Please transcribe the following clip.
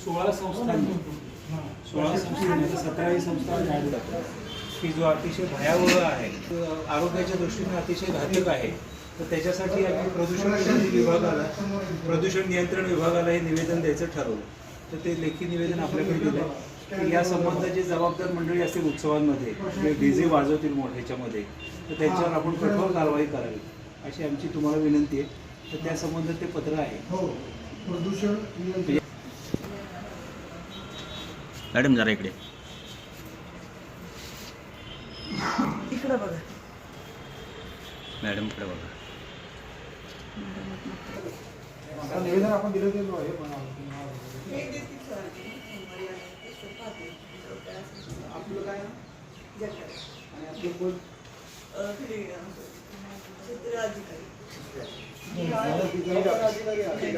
16 संस्थांनी 17 संस्था जातात की जो अतिशय भयावह आहे, आरोग्याच्या दृष्टीने अतिशय घातक आहे. तर त्याच्यासाठी आम्ही प्रदूषण नियंत्रण विभागाला हे निवेदन द्यायचं ठरवलं. तर ते लेखी निवेदन आपल्याकडे दिलं की या संबंधाची जबाबदार मंडळी असतील उत्सवांमध्ये जे डीजे वाजवतील मोठ्याच्यामध्ये, तर त्यांच्यावर आपण कठोर कारवाई करावी अशी आमची तुम्हाला विनंती आहे. तर त्या संबंधात ते पत्र आहे. मॅडम जरा इकडे इकडं बघा मॅडम, इकडे बघा. निवेदन आपण दिलं ते आपलं काय आणि आपलं कोण अधिकारी